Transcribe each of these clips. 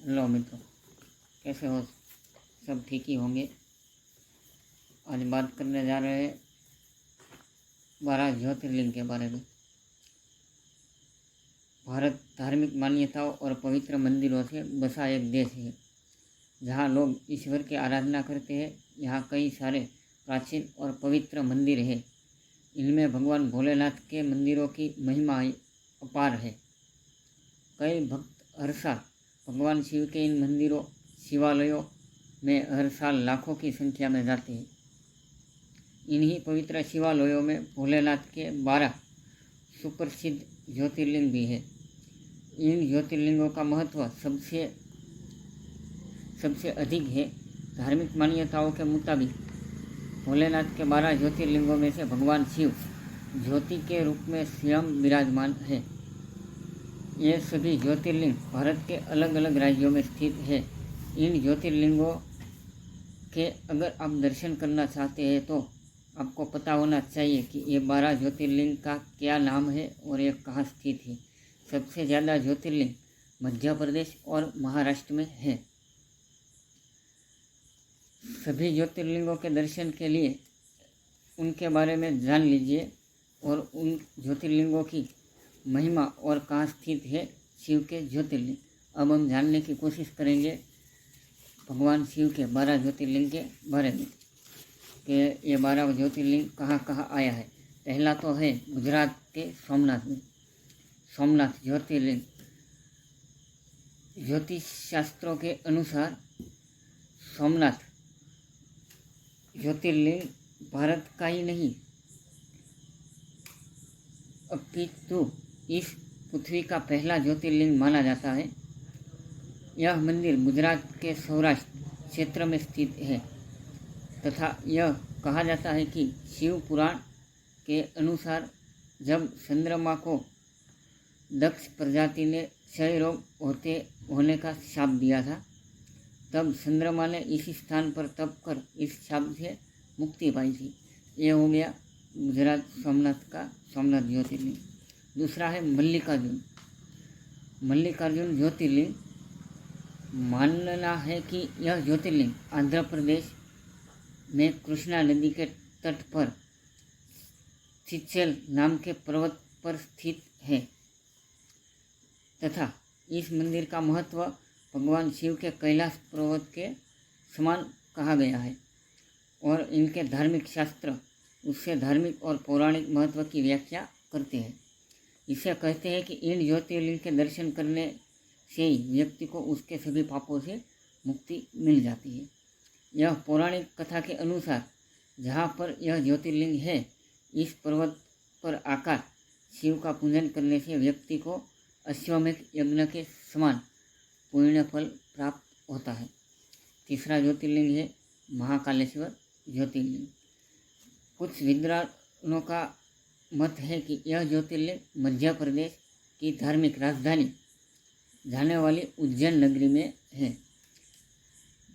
Hello मित्रों, कैसे हो? सब ठीक ही होंगे। आज बात करने जा रहे हैं 12 ज्योतिर्लिंग के बारे में। भारत धार्मिक मान्यताओं और पवित्र मंदिरों से बसा एक देश है जहाँ लोग ईश्वर की आराधना करते हैं। यहाँ कई सारे प्राचीन और पवित्र मंदिर हैं। इनमें भगवान भोलेनाथ के मंदिरों की महिमा अपार है। कई भक्त हर साल भगवान शिव के इन मंदिरों शिवालयों में हर साल लाखों की संख्या में जाते हैं। इन्हीं पवित्र शिवालयों में भोलेनाथ के 12 सुप्रसिद्ध ज्योतिर्लिंग भी है। इन ज्योतिर्लिंगों का महत्व सबसे अधिक है। धार्मिक मान्यताओं के मुताबिक भोलेनाथ के 12 ज्योतिर्लिंगों में से भगवान शिव ज्योति के रूप में स्वयं विराजमान है। ये सभी ज्योतिर्लिंग भारत के अलग अलग राज्यों में स्थित है। इन ज्योतिर्लिंगों के अगर आप दर्शन करना चाहते हैं तो आपको पता होना चाहिए कि ये 12 ज्योतिर्लिंग का क्या नाम है और ये कहाँ स्थित है। सबसे ज़्यादा ज्योतिर्लिंग मध्य प्रदेश और महाराष्ट्र में है। सभी ज्योतिर्लिंगों के दर्शन के लिए उनके बारे में जान लीजिए और उन ज्योतिर्लिंगों की महिमा और कहाँ स्थित है शिव के ज्योतिर्लिंग। अब हम जानने की कोशिश करेंगे भगवान शिव के 12 ज्योतिर्लिंग के बारे में कि ये 12 ज्योतिर्लिंग कहाँ कहाँ आया है। पहला तो है गुजरात के सोमनाथ में। सोमनाथ ज्योतिर्लिंग ज्योतिष शास्त्रों के अनुसार सोमनाथ ज्योतिर्लिंग भारत का ही नहीं अपितु इस पृथ्वी का पहला ज्योतिर्लिंग माना जाता है। यह मंदिर गुजरात के सौराष्ट्र क्षेत्र में स्थित है तथा यह कहा जाता है कि शिव पुराण के अनुसार जब चंद्रमा को दक्ष प्रजाति ने क्षय रोग होने का शाप दिया था, तब चंद्रमा ने इसी स्थान पर तप कर इस शाप से मुक्ति पाई थी। ये हो गया गुजरात सोमनाथ का सोमनाथ ज्योतिर्लिंग। दूसरा है मल्लिकार्जुन। मल्लिकार्जुन ज्योतिर्लिंग मानना है कि यह ज्योतिर्लिंग आंध्र प्रदेश में कृष्णा नदी के तट पर सिचेल नाम के पर्वत पर स्थित है तथा इस मंदिर का महत्व भगवान शिव के कैलाश पर्वत के समान कहा गया है और इनके धार्मिक शास्त्र उससे धार्मिक और पौराणिक महत्व की व्याख्या करते हैं। इसे कहते हैं कि इन ज्योतिर्लिंग के दर्शन करने से ही व्यक्ति को उसके सभी पापों से मुक्ति मिल जाती है। यह पौराणिक कथा के अनुसार जहाँ पर यह ज्योतिर्लिंग है, इस पर्वत पर आकर शिव का पूजन करने से व्यक्ति को अश्वमेध यज्ञ के समान पुण्य फल प्राप्त होता है। तीसरा ज्योतिर्लिंग है महाकालेश्वर ज्योतिर्लिंग। कुछ विद्वानों का मत है कि यह ज्योतिर्लिंग मध्य प्रदेश की धार्मिक राजधानी जाने वाली उज्जैन नगरी में है।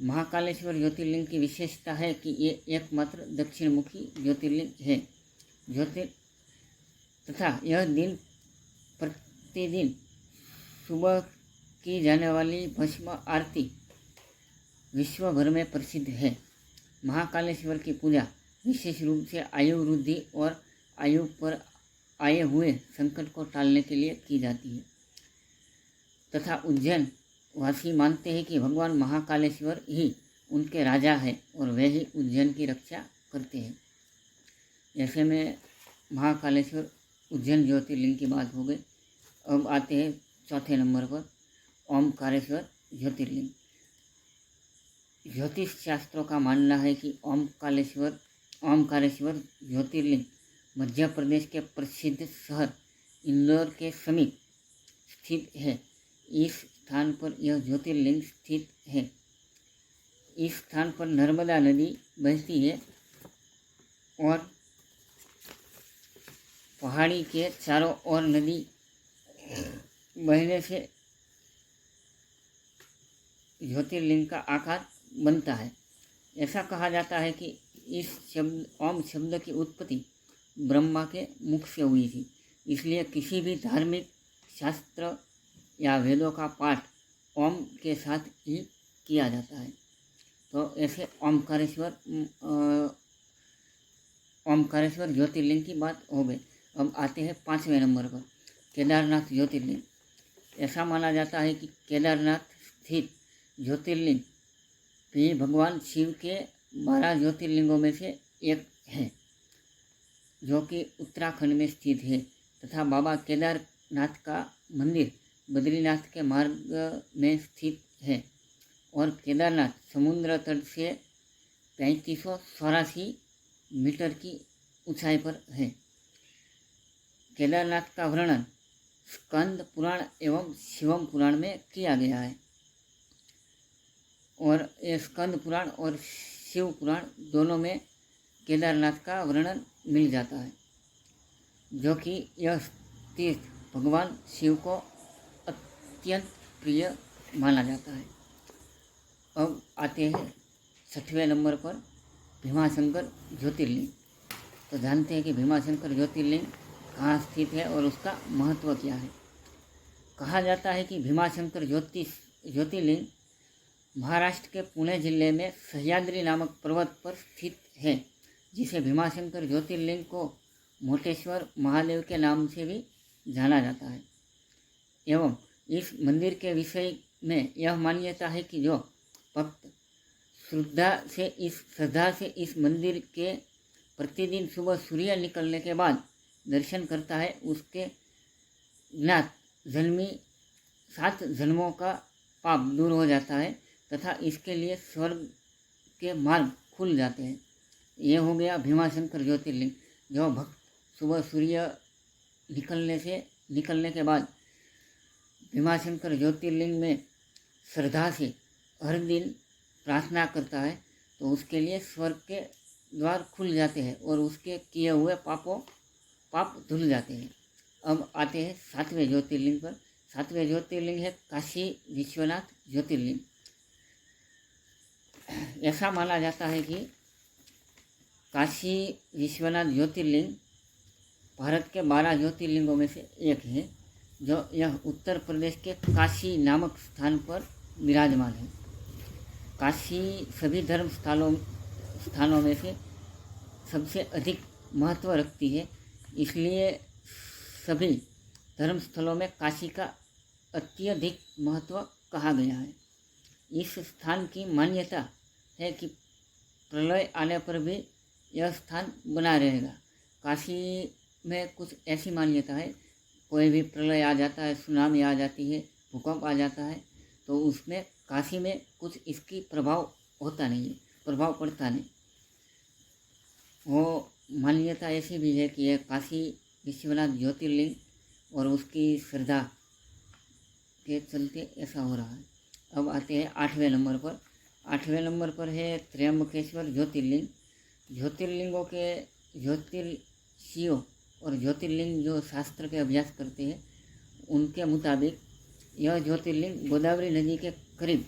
महाकालेश्वर ज्योतिर्लिंग की विशेषता है कि ये एकमात्र दक्षिणमुखी ज्योतिर्लिंग है तथा यह प्रतिदिन सुबह की जाने वाली भस्म आरती विश्व भर में प्रसिद्ध है। महाकालेश्वर की पूजा विशेष रूप से आयु वृद्धि और आयु पर आए हुए संकट को टालने के लिए की जाती है तथा उज्जैन वासी मानते हैं कि भगवान महाकालेश्वर ही उनके राजा हैं और वे ही उज्जैन की रक्षा करते हैं। ऐसे में महाकालेश्वर उज्जैन ज्योतिर्लिंग की बात हो गई। अब आते हैं चौथे नंबर पर ओमकारेश्वर ज्योतिर्लिंग। ज्योतिष शास्त्रों का मानना है कि ओमकारेश्वर ज्योतिर्लिंग मध्य प्रदेश के प्रसिद्ध शहर इंदौर के समीप स्थित है। इस स्थान पर यह ज्योतिर्लिंग स्थित है। इस स्थान पर नर्मदा नदी बहती है और पहाड़ी के चारों ओर नदी बहने से ज्योतिर्लिंग का आकार बनता है। ऐसा कहा जाता है कि इस ओम शब्द की उत्पत्ति ब्रह्मा के मुख से हुई थी। इसलिए किसी भी धार्मिक शास्त्र या वेदों का पाठ ओम के साथ ही किया जाता है। तो ऐसे ओमकारेश्वर ज्योतिर्लिंग की बात हो गई। अब आते हैं 5वें नंबर पर, केदारनाथ ज्योतिर्लिंग। ऐसा माना जाता है कि केदारनाथ स्थित ज्योतिर्लिंग भी भगवान शिव के 12 ज्योतिर्लिंगों में से एक है, जो कि उत्तराखंड में स्थित है, तथा बाबा केदारनाथ का मंदिर बद्रीनाथ के मार्ग में स्थित है और केदारनाथ समुद्र तट से 3584 मीटर की ऊंचाई पर है। केदारनाथ का वर्णन स्कंद पुराण एवं शिवम पुराण में किया गया है और ये स्कंद पुराण और शिव पुराण दोनों में केदारनाथ का वर्णन मिल जाता है, जो कि यह तीर्थ भगवान शिव को अत्यंत प्रिय माना जाता है। अब आते हैं 6वें नंबर पर, भीमाशंकर ज्योतिर्लिंग। तो जानते हैं कि भीमाशंकर ज्योतिर्लिंग कहाँ स्थित है और उसका महत्व क्या है। कहा जाता है कि भीमाशंकर ज्योतिर्लिंग महाराष्ट्र के पुणे जिले में सह्याद्री नामक पर्वत पर स्थित है, जिसे भीमाशंकर ज्योतिर्लिंग को मोटेश्वर महादेव के नाम से भी जाना जाता है। एवं इस मंदिर के विषय में यह मान्यता है कि जो भक्त श्रद्धा से इस मंदिर के प्रतिदिन सुबह सूर्य निकलने के बाद दर्शन करता है, उसके ज्ञात जन्मी 7 जन्मों का पाप दूर हो जाता है तथा इसके लिए स्वर्ग के मार्ग खुल जाते हैं। ये हो गया भीमाशंकर ज्योतिर्लिंग। जो भक्त सुबह सूर्य निकलने के बाद भीमाशंकर ज्योतिर्लिंग में श्रद्धा से हर दिन प्रार्थना करता है, तो उसके लिए स्वर्ग के द्वार खुल जाते हैं और उसके किए हुए पाप धुल जाते हैं। अब आते हैं 7वें ज्योतिर्लिंग पर। 7वें ज्योतिर्लिंग है काशी विश्वनाथ ज्योतिर्लिंग। ऐसा माना जाता है कि काशी विश्वनाथ ज्योतिर्लिंग भारत के 12 ज्योतिर्लिंगों में से एक है, जो यह उत्तर प्रदेश के काशी नामक स्थान पर विराजमान है। काशी सभी धर्म स्थानों में से सबसे अधिक महत्व रखती है, इसलिए सभी धर्म स्थलों में काशी का अत्यधिक महत्व कहा गया है। इस स्थान की मान्यता है कि प्रलय आने पर भी यह स्थान बना रहेगा। काशी में कुछ ऐसी मान्यता है, कोई भी प्रलय आ जाता है, सुनामी आ जाती है, भूकंप आ जाता है, तो उसमें काशी में कुछ इसकी प्रभाव पड़ता नहीं। वो मान्यता ऐसी भी है कि यह काशी विश्वनाथ ज्योतिर्लिंग और उसकी श्रद्धा के चलते ऐसा हो रहा है। अब आते हैं 8वें नंबर पर। 8वें नंबर पर है त्र्यंबकेश्वर ज्योतिर्लिंग। ज्योतिर्लिंगों के ज्योतिषियों और ज्योतिर्लिंग जो शास्त्र के अभ्यास करते हैं, उनके मुताबिक यह ज्योतिर्लिंग गोदावरी नदी के करीब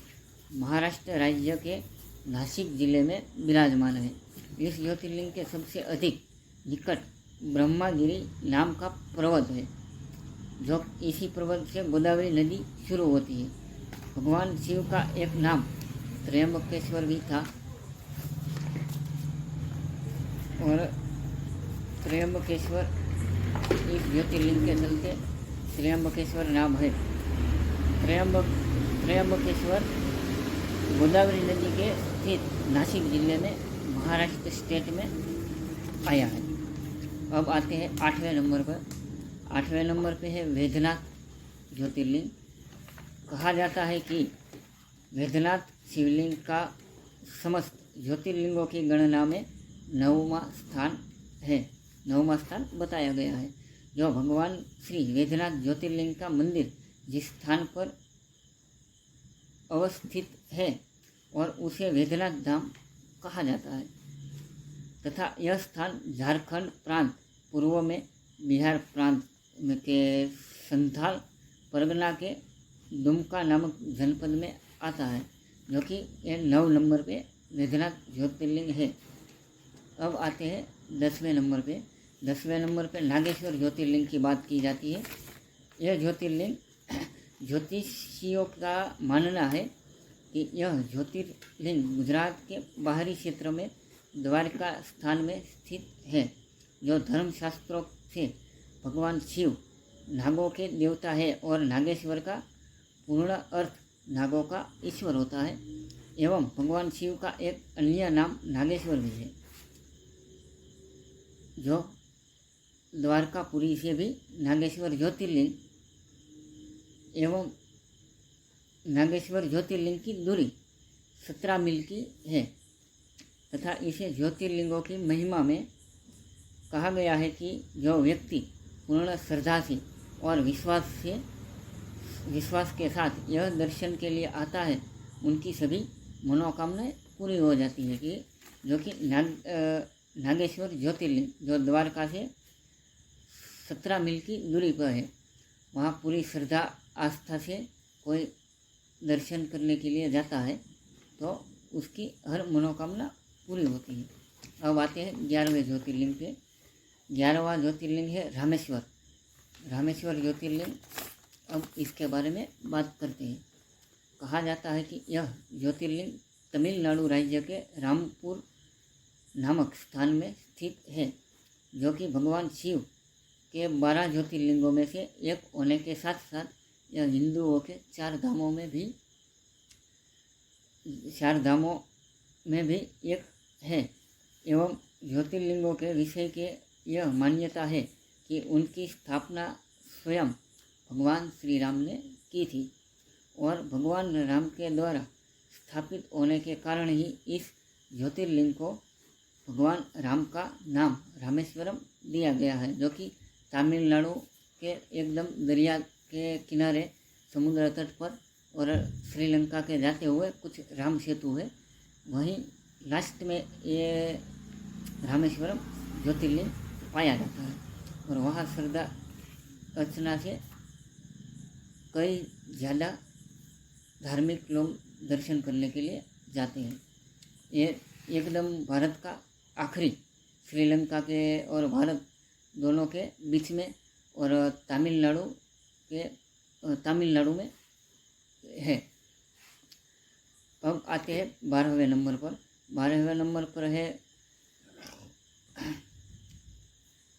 महाराष्ट्र राज्य के नासिक जिले में विराजमान है। इस ज्योतिर्लिंग के सबसे अधिक निकट ब्रह्मागिरी नाम का पर्वत है, जो इसी पर्वत से गोदावरी नदी शुरू होती है। भगवान शिव का एक नाम त्र्यंबकेश्वर भी था और त्र्यंबकेश्वर इस ज्योतिर्लिंग के चलते त्र्यंबकेश्वर नाम है। त्र्यंबकेश्वर गोदावरी नदी के स्थित नासिक जिले में महाराष्ट्र स्टेट में आया है। अब आते हैं 8वें नंबर पर। 8वें नंबर पे है वैद्यनाथ ज्योतिर्लिंग। कहा जाता है कि वैद्यनाथ शिवलिंग का समस्त ज्योतिर्लिंगों की गणना में 9वां स्थान है। 9वां स्थान बताया गया है। जो भगवान श्री वैद्यनाथ ज्योतिर्लिंग का मंदिर जिस स्थान पर अवस्थित है और उसे वैद्यनाथ धाम कहा जाता है, तथा यह स्थान झारखंड प्रांत, पूर्व में बिहार प्रांत में के संथाल परगना के दुमका नामक जनपद में आता है, जो कि यह 9 नंबर पे वैद्यनाथ ज्योतिर्लिंग है। अब आते हैं 10वें नंबर पे। 10वें नंबर पे नागेश्वर ज्योतिर्लिंग की बात की जाती है। यह ज्योतिर्लिंग ज्योतिषियों का मानना है कि यह ज्योतिर्लिंग गुजरात के बाहरी क्षेत्र में द्वारका स्थान में स्थित है, जो धर्मशास्त्रों से भगवान शिव नागों के देवता है और नागेश्वर का पूर्ण अर्थ नागों का ईश्वर होता है। एवं भगवान शिव का एक अन्य नाम नागेश्वर भी है, जो द्वारकापुरी से भी नागेश्वर ज्योतिर्लिंग एवं नागेश्वर ज्योतिर्लिंग की दूरी 17 मील की है तथा इसे ज्योतिर्लिंगों की महिमा में कहा गया है कि जो व्यक्ति पूर्ण श्रद्धा से और विश्वास के साथ यह दर्शन के लिए आता है, उनकी सभी मनोकामनाएं पूरी हो जाती है। कि जो कि नागेश्वर ज्योतिर्लिंग जो द्वारका से 17 मील की दूरी पर है, वहाँ पूरी श्रद्धा आस्था से कोई दर्शन करने के लिए जाता है तो उसकी हर मनोकामना पूरी होती है। अब आते हैं 11वें ज्योतिर्लिंग पे। 11वां ज्योतिर्लिंग है रामेश्वर। रामेश्वर ज्योतिर्लिंग, अब इसके बारे में बात करते हैं। कहा जाता है कि यह ज्योतिर्लिंग तमिलनाडु राज्य के रामपुर नामक स्थान में स्थित है, जो कि भगवान शिव के 12 ज्योतिर्लिंगों में से एक होने के साथ साथ यह हिंदुओं के 4 धामों में भी एक है। एवं ज्योतिर्लिंगों के विषय के यह मान्यता है कि उनकी स्थापना स्वयं भगवान श्री राम ने की थी और भगवान राम के द्वारा स्थापित होने के कारण ही इस ज्योतिर्लिंग को भगवान राम का नाम रामेश्वरम दिया गया है, जो कि तमिलनाडु के एकदम दरिया के किनारे समुद्र तट पर और श्रीलंका के जाते हुए कुछ राम सेतु है, वहीं लास्ट में ये रामेश्वरम ज्योतिर्लिंग पाया जाता है और वहाँ श्रद्धा अर्चना से कई ज़्यादा धार्मिक लोग दर्शन करने के लिए जाते हैं। ये एकदम भारत का आखिरी, श्रीलंका के और भारत दोनों के बीच में और तमिलनाडु में है। अब आते हैं 12वें नंबर पर। 12वें नंबर पर है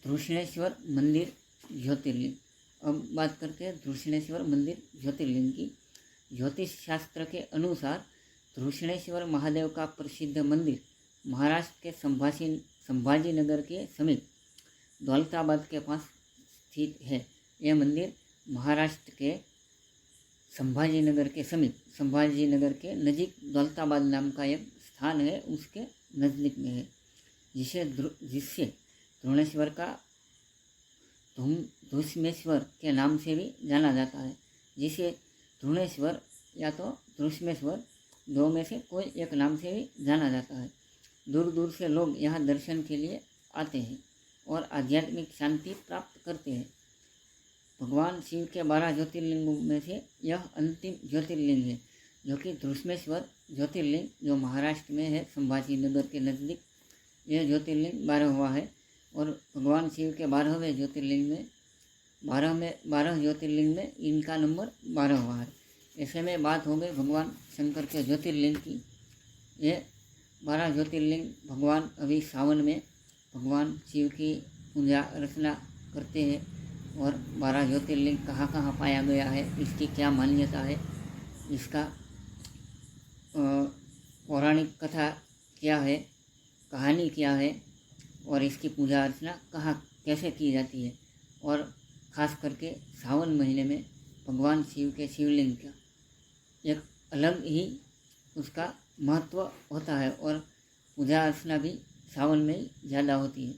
धृष्णेश्वर मंदिर ज्योतिर्लिंग। अब बात करते हैं धृष्णेश्वर मंदिर ज्योतिर्लिंग की। ज्योतिष शास्त्र के अनुसार धृष्णेश्वर महादेव का प्रसिद्ध मंदिर महाराष्ट्र के संभाजी नगर के समीप दौलताबाद के पास स्थित है। यह मंदिर महाराष्ट्र के संभाजी नगर के समीप, संभाजी नगर के नज़ीक दौलताबाद नाम का एक स्थान है, उसके नज़दीक में है, जिससे धृष्णेश्वर का धृष्मेश्वर के नाम से भी जाना जाता है। जिसे धृष्णेश्वर या तो धृष्मेश्वर, दो में से कोई एक नाम से भी जाना जाता है। दूर दूर से लोग यहाँ दर्शन के लिए आते हैं और आध्यात्मिक शांति प्राप्त करते हैं। भगवान शिव के 12 ज्योतिर्लिंगों में से यह अंतिम ज्योतिर्लिंग है, जो कि धृष्मेश्वर ज्योतिर्लिंग जो महाराष्ट्र में है, संभाजी नगर के नज़दीक। यह ज्योतिर्लिंग 12वां है और भगवान शिव के 12वें ज्योतिर्लिंग में 12 ज्योतिर्लिंग में इनका नंबर 12वां है। ऐसे में बात हो गई भगवान शंकर के ज्योतिर्लिंग की। ये 12 ज्योतिर्लिंग भगवान अभी सावन में भगवान शिव की पूजा अर्चना करते हैं और 12 ज्योतिर्लिंग कहाँ कहाँ पाया गया है, इसकी क्या मान्यता है, इसका पौराणिक कथा क्या है, कहानी क्या है और इसकी पूजा अर्चना कहाँ कैसे की जाती है, और ख़ास करके सावन महीने में भगवान शिव के शिवलिंग का एक अलग ही उसका महत्व होता है और पूजा अर्चना भी सावन में ही ज़्यादा होती है।